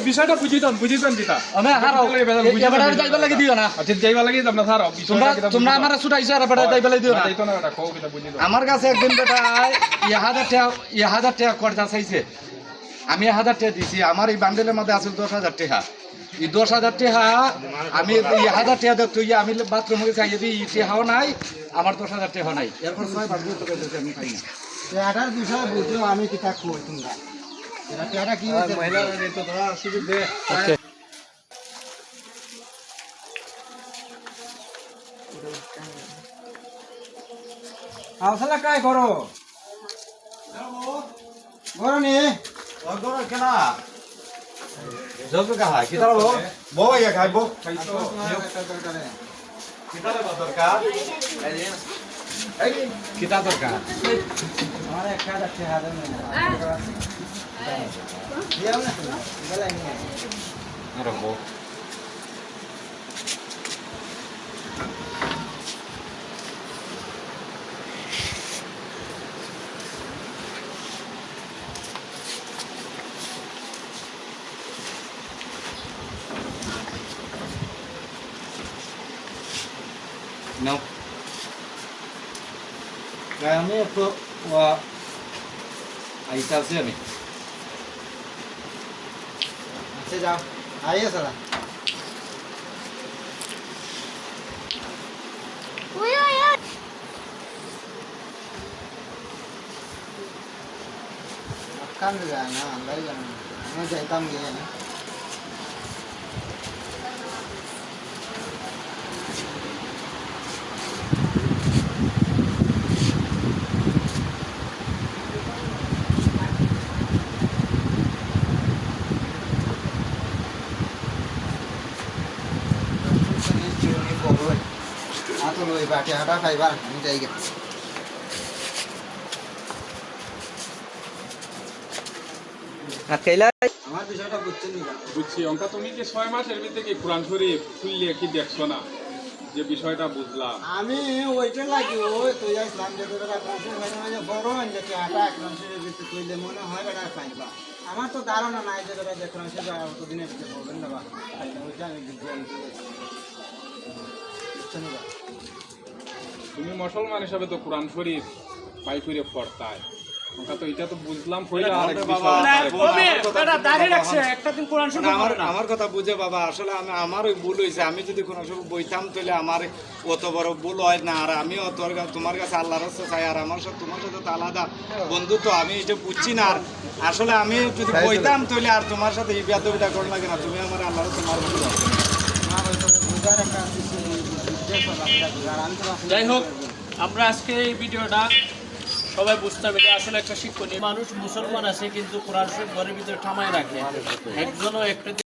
বিষয়টা বুঝিতাম দিতা তোমরা আমার ছুটাইছো আর বেটা যাই বেলাই দিও না আমার কাছে একদিন বেটা 1000 টাকা কর্জা চাইছে আমি 1000 টাকা দিছি আমার এই বান্ডেলের মধ্যে আছে 10,000 টাকা এই 10,000 টাকা আমি 1000 টাকা তুই আমি বাথরুমে চাই যদি টাকাও নাই আমার 10,000 টাকা নাই এরপর 6 বার দিতে কইছে আমি খাই না এটার বিষয় বুঝলো আমি কিতা কই তোমরা এটা কি হইছে মহিলারা তো ধরা সুযোগ দে আওসালা কাই করো করো নি ওগোর কেনা জব কাহা কিতা বলো বউ ইয়া খাইবো কিতা দরকার এই কিতা দরকার আমার 1000 টাকা দেন না দিও না গলাই নি আরে বউ No. Kami po aita sih ni. আচ্ছা যাও আইয়ে সালা কাম যায় না আমরা জানি আমরা যাইতাম গিয়ে না আতো লই বাটে হাটা খাইবা আমি যাই গে আমার বিষয়টা বুঝছেন নি বুঝছি অঙ্কা তুমি কি 6 মাসের ভিতরে কি কোরআন শরীফ খুললে কি দেখছো না যে বিষয়টা বুঝলাম আমি ওইটা লাগি ওই তুই ইসলাম যে তোরা কনসেন হয় না যে বড় যে হাটা কনসেন ভিতরে কইলে মনে হয় বেটা খাইবা আমার তো ধারণা নাই যে তোরা যে কনসেন কতদিনের ভিতরে বলবেন না বা ওইটা আমি বুঝছি বুঝছেন না তুমি মুসলমান হিসাবে তো কোরআন শরীফ পাই করে পড়তায় ওটা তো এটা তো বুঝলাম কইলা আরেক আমার কথা বুঝে বাবা আসলে আমারই ভুল হয়েছে আমি যদি কোনো সময় বইতাম তাহলে আমার অত বড় ভুল হয় না আর আমিও তোমার কাছে আল্লাহর রাস্তা চাই আর আমার সাথে তোমার সাথে তো আলাদা বন্ধুত্ব আমি এটা বুঝছি না আর আসলে আমি যদি বইতাম তাহলে আর তোমার সাথে এই বেয়াদবিটা করো না কেন তুমি আমার আল্লাহর রাস্তা মার বন্ধু যাই হোক আমরা আজকে এই ভিডিওটা সবাই বুঝতে হবে আসলে একটা শিক্ষণীয় মানুষ মুসলমান আছে কিন্তু কোরআন শরীফ ঘরের ভিতরে থামায় রাখে একজনও একটা